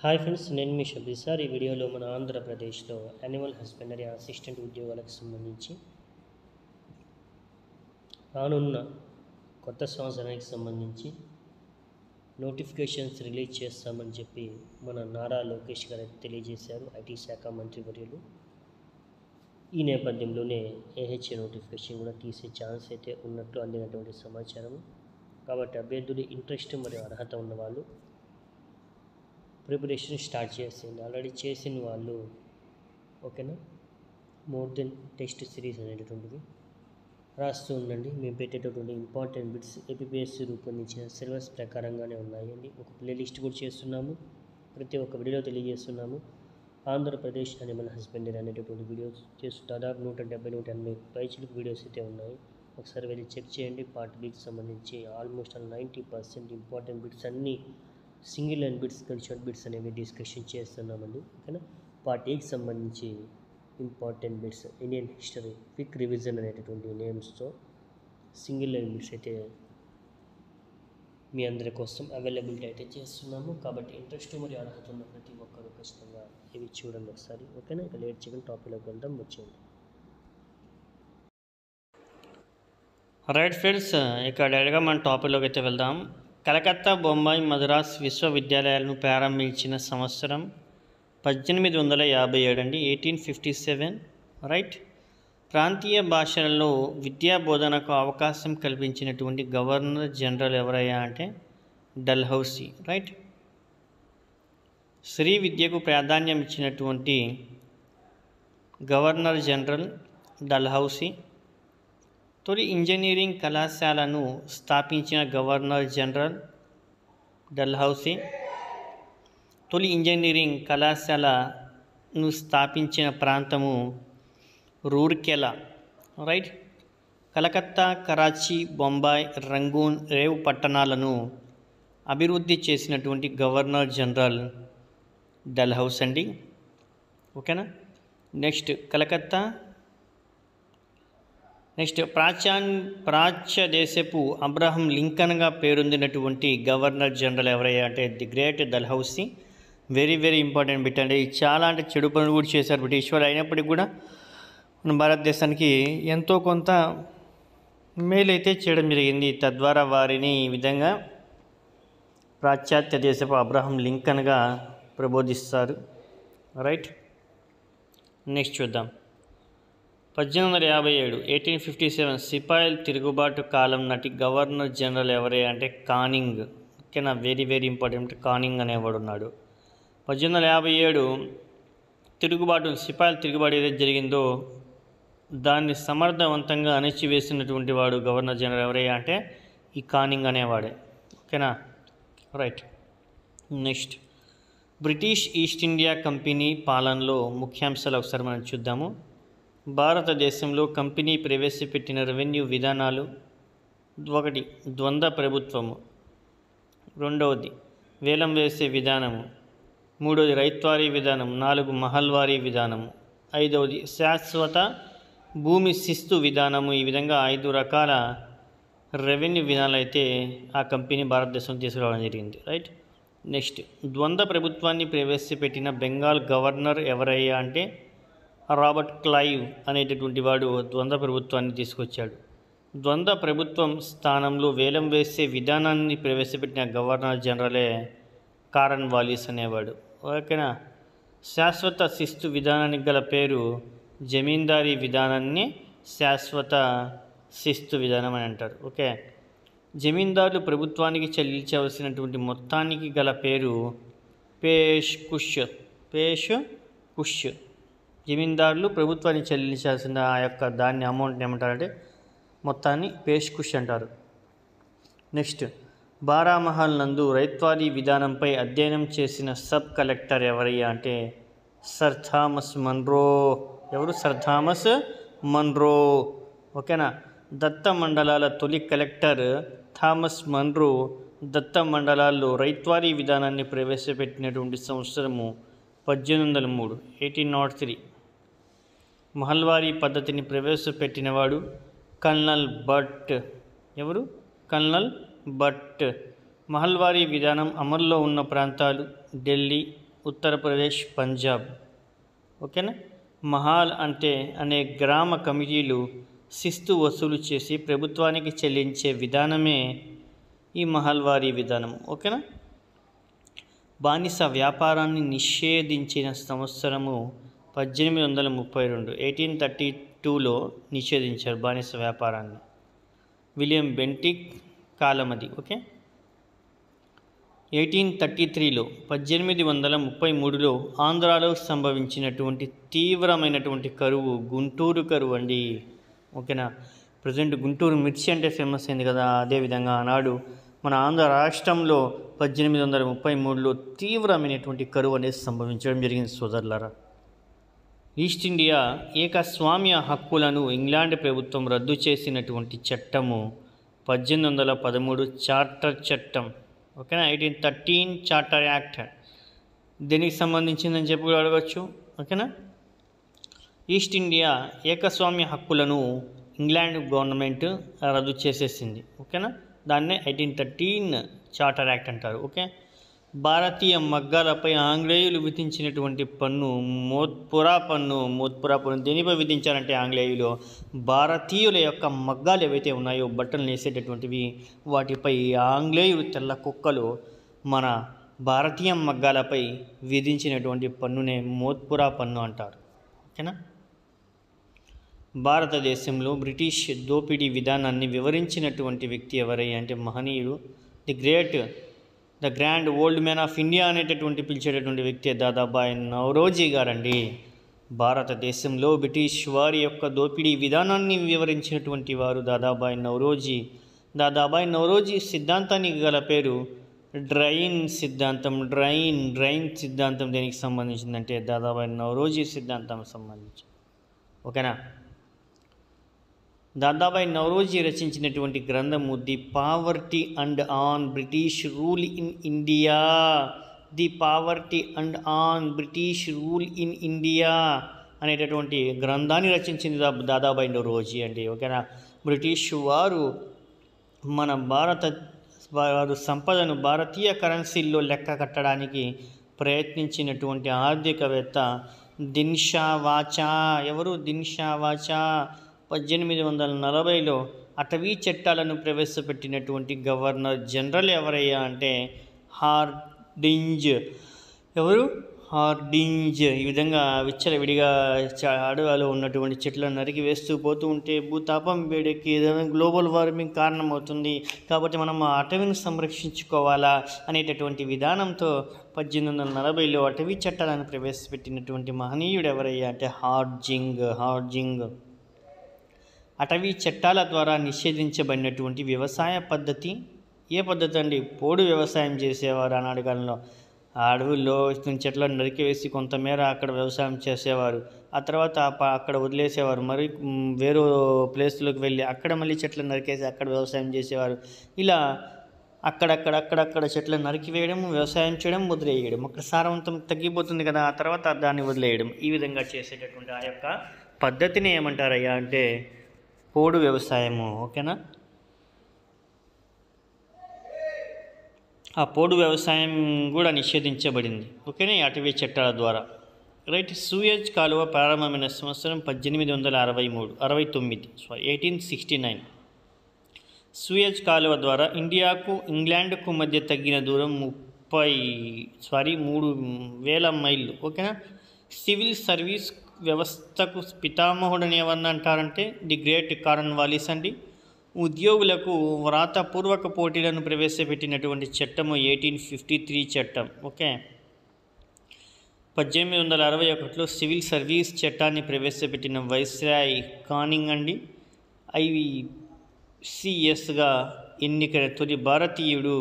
Hi friends, నేను మీ Shabbir sir. ఈ వీడియోలో మన ఆంధ్రప్రదేశ్లో యానిమల్ హస్బెండరీ అసిస్టెంట్ ఉద్యోగాలకు సంబంధించి రానున్న కొత్త సంవత్సరానికి సంబంధించి నోటిఫికేషన్స్ రిలీజ్ చేస్తామని చెప్పి మన నారా లోకేష్ గారు తెలియజేశారు, ఐటీ శాఖ మంత్రి వర్యులు. ఈ నేపథ్యంలోనే ఏహెచ్ఏ నోటిఫికేషన్ కూడా తీసే ఛాన్స్ అయితే ఉన్నట్లు అందినటువంటి సమాచారం. కాబట్టి అభ్యర్థులు ఇంట్రెస్ట్ మరియు అర్హత ఉన్నవాళ్ళు ప్రిపరేషన్ స్టార్ట్ చేసింది. ఆల్రెడీ చేసిన వాళ్ళు ఓకేనా, మోర్ దెన్ టెస్ట్ సిరీస్ అనేటటువంటిది రాస్తూ ఉండండి. మేము పెట్టేటటువంటి ఇంపార్టెంట్ బిట్స్ ఏపీఎస్సీ రూపొందించిన సిలబస్ ప్రకారంగానే ఉన్నాయండి. ఒక ప్లేలిస్ట్ కూడా చేస్తున్నాము, ప్రతి ఒక్క వీడియోలో తెలియజేస్తున్నాము. ఆంధ్రప్రదేశ్ యానిమల్ హస్బెండరీ అనేటటువంటి వీడియోస్ చేస్తూ దాదాపు 170-180 పైచిలకు వీడియోస్ అయితే ఉన్నాయి. ఒకసారి వెళ్ళి చెక్ చేయండి. పార్ట్ బిట్స్ సంబంధించి ఆల్మోస్ట్ 90% ఇంపార్టెంట్ బిట్స్ అన్నీ single line bits, gun shot bits అనేవి డిస్కషన్ చేస్తున్నామండి. ఓకేనా. పార్ట్ ఏకి సంబంధించి important bits, Indian history, quick revision అనేటటువంటి నేమ్స్తో సింగిల్ లైన్ బిట్స్ అయితే మీ అందరి కోసం అవైలబిలిటీ అయితే చేస్తున్నాము. కాబట్టి ఇంట్రెస్ట్ మరియు అర్హత ఉన్న ప్రతి ఒక్కరు ఖచ్చితంగా ఇవి చూడండి ఒకసారి. ఓకేనా. ఇక లేట్ చేయకుండా టాపిక్లోకి వెళ్దాం, వచ్చేయండి. రైట్ ఫ్రెండ్స్, ఇక డైరెక్ట్గా మన టాపిక్లోకి అయితే వెళ్దాం. కలకత్తా, బొంబాయి, మద్రాస్ విశ్వవిద్యాలయాలను ప్రారంభించిన సంవత్సరం 1857 అండి, 1857. రైట్. ప్రాంతీయ భాషలలో విద్యా బోధనకు అవకాశం కల్పించినటువంటి గవర్నర్ జనరల్ ఎవరయ్యా అంటే డల్హౌసీ. రైట్. స్త్రీ విద్యకు ప్రాధాన్యం ఇచ్చినటువంటి గవర్నర్ జనరల్ డల్హౌసీ. తొలి ఇంజనీరింగ్ కళాశాలను స్థాపించిన గవర్నర్ జనరల్ డల్హౌసీ. తొలి ఇంజనీరింగ్ కళాశాలను స్థాపించిన ప్రాంతము రూర్కెలా. రైట్. కలకత్తా, కరాచీ, బొంబాయి, రంగూన్, రేవ్ పట్టణాలను అభివృద్ధి చేసినటువంటి గవర్నర్ జనరల్ డల్హౌసీ అండి. ఓకేనా. నెక్స్ట్ కలకత్తా. నెక్స్ట్ ప్రాచ్య దేశపు అబ్రహం లింకన్గా పేరొందినటువంటి గవర్నర్ జనరల్ ఎవరయ్యా అంటే the great Dalhousie. Very very important bit అండి. చాలా అంటే చెడు పనులు కూడా చేశారు బ్రిటిష్ వాళ్ళు, అయినప్పటికీ కూడా మన భారతదేశానికి ఎంతో కొంత మేలైతే చేయడం జరిగింది. తద్వారా వారిని ఈ విధంగా పాశ్చాత్య దేశపు అబ్రహం లింకన్గా ప్రబోధిస్తారు. రైట్. నెక్స్ట్ చూద్దాం. 1857 1857 సిపాయిల తిరుగుబాటు కాలం నాటి గవర్నర్ జనరల్ ఎవరే అంటే కానింగ్. ఓకేనా. Very very important. కానింగ్ అనేవాడు ఉన్నాడు. 1857 తిరుగుబాటు, సిపాయిల తిరుగుబాటు ఏదైతే జరిగిందో దాన్ని సమర్థవంతంగా అణచివేసినటువంటి వాడు గవర్నర్ జనరల్ ఎవరయ్యా అంటే ఈ కానింగ్ అనేవాడే. ఓకేనా. Right. Next British east India company పాలనలో ముఖ్యాంశాలు ఒకసారి మనం చూద్దాము. భారతదేశంలో కంపెనీ ప్రవేశపెట్టిన రెవెన్యూ విధానాలు: 1 ద్వంద్వ ప్రభుత్వము, 2 వేలం వేసే విధానము, 3 రైత్వారీ విధానం, 4 మహల్వారీ విధానము, 5 శాశ్వత భూమి శిస్తు విధానము. ఈ విధంగా 5 రకాల రెవెన్యూ విధానాలు అయితే ఆ కంపెనీ భారతదేశం తీసుకురావడం జరిగింది. రైట్. నెక్స్ట్ ద్వంద్వ ప్రభుత్వాన్ని ప్రవేశపెట్టిన బెంగాల్ గవర్నర్ ఎవరయ్యా అంటే రాబర్ట్ క్లైవ్ అనేటటువంటి వాడు ద్వంద్వ ప్రభుత్వాన్ని తీసుకొచ్చాడు. ద్వంద్వ ప్రభుత్వం స్థానంలో వేలం వేసే విధానాన్ని ప్రవేశపెట్టిన గవర్నర్ జనరలే కారన్ వాలిస్ అనేవాడు. ఓకేనా. శాశ్వత శిస్తు విధానానికి గల పేరు జమీందారీ విధానాన్ని శాశ్వత శిస్తు విధానం అని అంటారు. ఓకే. జమీందారులు ప్రభుత్వానికి చెల్లించవలసినటువంటి మొత్తానికి గల పేరు పేష్ కుష్. జమీందారులు ప్రభుత్వానికి చెల్లించాల్సిన ఆ యొక్క దాన్ని అమౌంట్ని ఏమంటారంటే మొత్తాన్ని పేష్ కుష్ అంటారు. నెక్స్ట్ బారామహల్ నందు రైత్వారీ విధానంపై అధ్యయనం చేసిన సబ్ కలెక్టర్ ఎవరయ్యా అంటే సర్ థామస్ మన్రో. ఎవరు? Sir Thomas Munro. ఓకేనా. దత్త మండలాల తొలి కలెక్టర్ థామస్ మన్రో దత్త మండలాల్లో రైత్వారీ విధానాన్ని ప్రవేశపెట్టినటువంటి సంవత్సరము 1803, 1803. మహల్వారీ పద్ధతిని ప్రవేశపెట్టినవాడు కల్నల్ భట్. ఎవరు? కల్నల్ భట్. మహల్వారీ విధానం అమల్లో ఉన్న ప్రాంతాలు ఢిల్లీ, ఉత్తరప్రదేశ్, పంజాబ్. ఓకేనా. మహాల్ అంటే అనే గ్రామ కమిటీలు శిస్తు వసూలు చేసి ప్రభుత్వానికి చెల్లించే విధానమే ఈ మహల్వారీ విధానం. ఓకేనా. బానిస వ్యాపారాన్ని నిషేధించిన సంవత్సరము 1832, 1832లో నిషేధించారు బానిస వ్యాపారాన్ని. విలియం బెంటిక్ కాలం అది. ఓకే. 1833లో 1833లో ఆంధ్రాలో సంభవించినటువంటి తీవ్రమైనటువంటి కరువు గుంటూరు కరువు అండి. ఓకేనా. ప్రజెంట్ గుంటూరు మిర్చి అంటే ఫేమస్ అయింది కదా, అదేవిధంగా ఆనాడు మన ఆంధ్ర రాష్ట్రంలో 1833లో తీవ్రమైనటువంటి కరువు అనేది సంభవించడం జరిగింది సోదరులారా. ఈస్ట్ ఇండియా ఏకస్వామ్య హక్కులను ఇంగ్లాండ్ ప్రభుత్వం రద్దు చేసినటువంటి చట్టము 1813 చార్టర్ చట్టం. ఓకేనా. 1813 చార్టర్ యాక్ట్ దీనికి సంబంధించిందని చెప్పి కూడా అడగచ్చు. ఓకేనా. ఈస్ట్ ఇండియా ఏకస్వామ్య హక్కులను ఇంగ్లాండ్ గవర్నమెంట్ రద్దు చేసేసింది. ఓకేనా. దాన్నే 1813 చార్టర్ యాక్ట్ అంటారు. ఓకే. భారతీయ మగ్గాలపై ఆంగ్లేయులు విధించినటువంటి పన్ను మోత్పురా పన్ను దేనిపై విధించారంటే ఆంగ్లేయులు భారతీయుల యొక్క మగ్గాలు ఏవైతే ఉన్నాయో బట్టలు నేసేటటువంటివి వాటిపై ఆంగ్లేయులు తెల్ల కుక్కలు మన భారతీయ మగ్గాలపై విధించినటువంటి పన్నునే మోత్పురా పన్ను అంటారు. ఓకేనా. భారతదేశంలో బ్రిటిష్ దోపిడీ విధానాన్ని వివరించినటువంటి వ్యక్తి ఎవరై అంటే మహనీయుడు the grand old man of India అనేటటువంటి పిలిచేటటువంటి వ్యక్తి దాదాబాయి నౌరోజీ గారండి. భారతదేశంలో బ్రిటిష్ వారి యొక్క దోపిడీ విధానాన్ని వివరించినటువంటి వారు దాదాబాయి నౌరోజీ. దాదాబాయి నౌరోజీ సిద్ధాంతానికి గల పేరు డ్రైన్ సిద్ధాంతం. డ్రైన్ సిద్ధాంతం దేనికి సంబంధించిందంటే దాదాబాయి నౌరోజీ సిద్ధాంతం సంబంధించి. ఓకేనా. దాదాబాయి నౌరోజీ రచించినటువంటి గ్రంథము the poverty and on British rule in India. The poverty and on British rule in India అనేటటువంటి గ్రంథాన్ని రచించింది దాదాబాయి నౌరోజీ అండి. ఓకేనా. బ్రిటిష్ వారు మన వారు సంపదను భారతీయ కరెన్సీల్లో లెక్క కట్టడానికి ప్రయత్నించినటువంటి ఆర్థికవేత్త దిన్షా వాచా. ఎవరు? దిన్షా వాచా. 1840లో అటవీ చట్టాలను ప్రవేశపెట్టినటువంటి గవర్నర్ జనరల్ ఎవరయ్యా అంటే హార్డింజ్. ఎవరు? హార్డింజ్. ఈ విధంగా విచ్చలవిడిగా అడవిలో ఉన్నటువంటి చెట్లను నరికి వేస్తూ పోతూ ఉంటే భూతాపం వేడెక్కి గ్లోబల్ వార్మింగ్ కారణమవుతుంది, కాబట్టి మనం ఆ అటవీని సంరక్షించుకోవాలా అనేటటువంటి విధానంతో 1840లో అటవీ చట్టాలను ప్రవేశపెట్టినటువంటి మహనీయుడు ఎవరయ్యా అంటే హార్డింగ్. అటవీ చట్టాల ద్వారా నిషేధించబడినటువంటి వ్యవసాయ పద్ధతి ఏ పద్ధతి అండి? పోడు వ్యవసాయం చేసేవారు ఆనాటి కాలంలో. అడవుల్లో చెట్లను నరికివేసి కొంతమేర అక్కడ వ్యవసాయం చేసేవారు. ఆ తర్వాత అక్కడ వదిలేసేవారు. మరి వేరే ప్లేస్లోకి వెళ్ళి అక్కడ మళ్ళీ చెట్లను నరికేసి అక్కడ వ్యవసాయం చేసేవారు. ఇలా అక్కడక్కడ చెట్లను నరికివేయడం, వ్యవసాయం చేయడం, వదిలేయడం. అక్కడ సారవంతం తగ్గిపోతుంది కదా, ఆ తర్వాత దాన్ని వదిలేయడం. ఈ విధంగా చేసేటటువంటి ఆ యొక్క పద్ధతిని ఏమంటారయ్యా అంటే పోడు వ్యవసాయము. ఓకేనా. ఆ పోడు వ్యవసాయం కూడా నిషేధించబడింది. ఓకేనా, అటవీ చట్టాల ద్వారా. రైట్. సూయజ్ కాలువ ప్రారంభమైన సంవత్సరం 1869. సూయజ్ కాలువ ద్వారా ఇంగ్లాండ్కు మధ్య తగ్గిన దూరం 3,000 మైళ్ళు. ఓకేనా. సివిల్ సర్వీస్ వ్యవస్థకు పితామహుడని ఎవరిని అంటారంటే ది గ్రేట్ కార్న్వాలిస్ అండి. ఉద్యోగులకు వ్రాతపూర్వక పోటీలను ప్రవేశపెట్టినటువంటి చట్టము 1853 చట్టం. ఓకే. 1861లో సివిల్ సర్వీస్ చట్టాన్ని ప్రవేశపెట్టిన వైస్రాయ్ కానింగ్ అండి. ICSగా ఎన్నికైన తొలి భారతీయుడు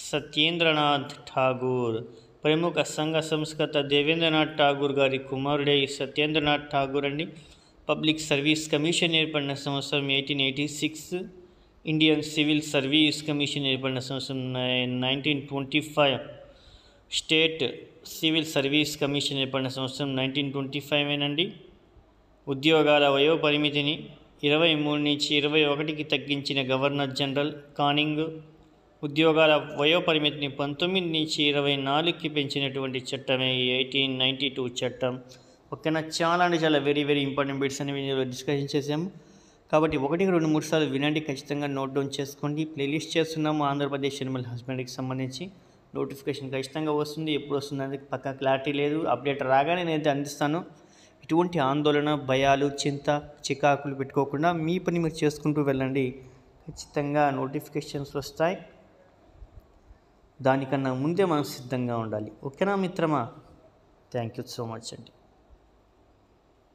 సత్యేంద్రనాథ్ ఠాగూర్. ప్రముఖ సంఘ సంస్కర్త దేవేంద్రనాథ్ ఠాగూర్ గారి కుమారుడే సత్యేంద్రనాథ్ ఠాగూర్ అండి. పబ్లిక్ సర్వీస్ కమిషన్ ఏర్పడిన సంవత్సరం 1886. ఇండియన్ సివిల్ సర్వీస్ కమిషన్ ఏర్పడిన సంవత్సరం 1925. స్టేట్ సివిల్ సర్వీస్ కమిషన్ ఏర్పడిన సంవత్సరం 1925 ఉద్యోగాల వయోపరిమితిని 23 నుంచి 21కి తగ్గించిన గవర్నర్ జనరల్ కానింగ్. ఉద్యోగాల వయోపరిమితిని 19 నుంచి 24కి పెంచినటువంటి చట్టమే 1892 చట్టం. ఓకేనా, చాలా అంటే చాలా వెరీ ఇంపార్టెంట్ బిట్స్ అనేవి డిస్కషన్ చేసాము. కాబట్టి 1, 2, 3 సార్లు వినండి, ఖచ్చితంగా నోట్ డౌన్ చేసుకోండి. ప్లేలిస్ట్ చేస్తున్నాము ఆంధ్రప్రదేశ్ ఎనిమల్ హస్బెండరీకి సంబంధించి. నోటిఫికేషన్ ఖచ్చితంగా వస్తుంది, ఎప్పుడు వస్తుంది అనేది పక్కా క్లారిటీ లేదు. అప్డేట్ రాగానే నేనైతే అందిస్తాను. ఎటువంటి ఆందోళన, భయాలు, చింత, చికాకులు పెట్టుకోకుండా మీ పని మీరు చేసుకుంటూ వెళ్ళండి. ఖచ్చితంగా నోటిఫికేషన్స్ వస్తాయి. దానికన్నా ముందే మనం సిద్ధంగా ఉండాలి. ఓకేనా మిత్రమా? థ్యాంక్ యూ సో మచ్ అండి.